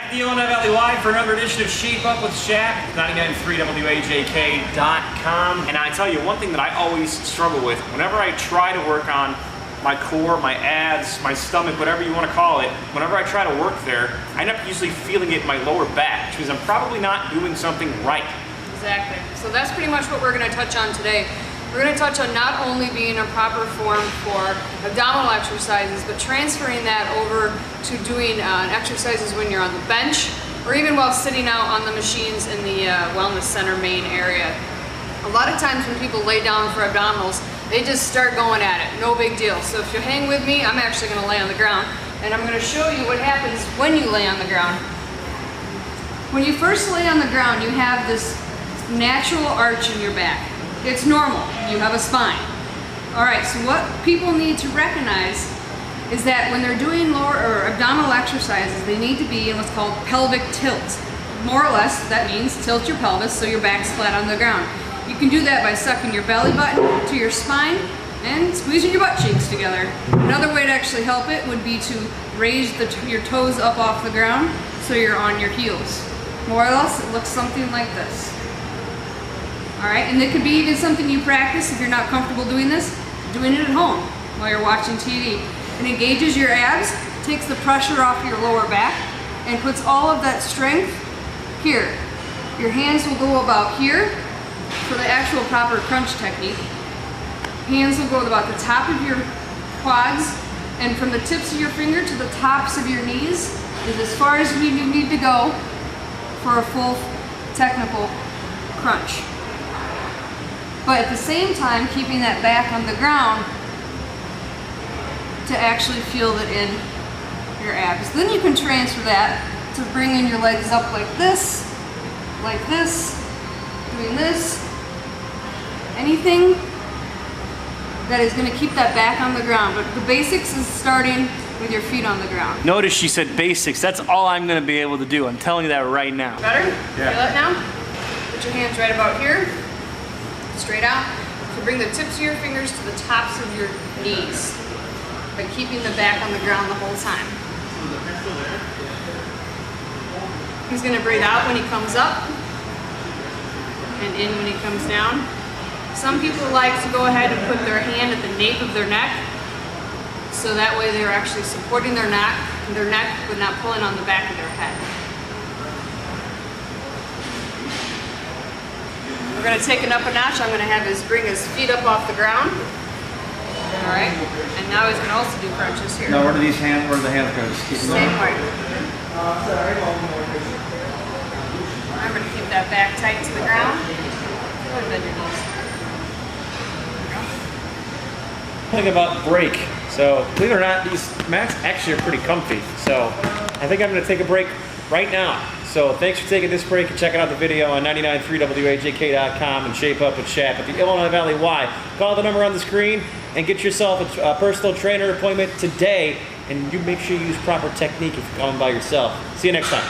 Back at the Illinois Valley Y for another edition of Shape Up with Shap, 993WAJK.com. And I tell you, one thing that I always struggle with, whenever I try to work on my core, my abs, my stomach, whatever you want to call it, whenever I try to work there, I end up usually feeling it in my lower back, which means I'm probably not doing something right. Exactly. So that's pretty much what we're going to touch on today. We're going to touch on not only being in proper form for abdominal exercises, but transferring that over to doing exercises when you're on the bench, or even while sitting out on the machines in the wellness center main area. A lot of times when people lay down for abdominals, they just start going at it, no big deal. So if you hang with me, I'm actually going to lay on the ground, and I'm going to show you what happens when you lay on the ground. When you first lay on the ground, you have this natural arch in your back. It's normal. You have a spine. Alright, so what people need to recognize is that when they're doing lower or abdominal exercises, they need to be in what's called pelvic tilt. More or less, that means tilt your pelvis so your back's flat on the ground. You can do that by sucking your belly button to your spine and squeezing your butt cheeks together. Another way to actually help it would be to raise your toes up off the ground so you're on your heels. More or less, it looks something like this. Alright, and it could be even something you practice if you're not comfortable doing this, doing it at home while you're watching TV. It engages your abs, takes the pressure off your lower back, and puts all of that strength here. Your hands will go about here for the actual proper crunch technique. Hands will go about the top of your quads, and from the tips of your finger to the tops of your knees is as far as you need to go for a full technical crunch. But at the same time, keeping that back on the ground to actually feel it in your abs. Then you can transfer that to bringing your legs up like this, doing this. Anything that is going to keep that back on the ground. But the basics is starting with your feet on the ground. Notice she said basics. That's all I'm going to be able to do. I'm telling you that right now. Better? Yeah. Feel it now? Put your hands right about here. Straight out. So bring the tips of your fingers to the tops of your knees, but keeping the back on the ground the whole time. He's going to breathe out when he comes up and in when he comes down. Some people like to go ahead and put their hand at the nape of their neck, so that way they're actually supporting their neck but not pulling on the back of their head. We're going to take it up a notch. I'm going to have bring his feet up off the ground. All right, and now he's going to also do crunches here. Now where do the hands go? Same way. Remember to keep that back tight to the ground. Go ahead and bend your knees. Think about break. So believe it or not, these mats actually are pretty comfy. So I think I'm going to take a break right now. So thanks for taking this break and checking out the video on 993WAJK.com and Shape Up with Shap at the Illinois Valley Y. Call the number on the screen and get yourself a personal trainer appointment today, and you make sure you use proper technique if you're coming by yourself. See you next time.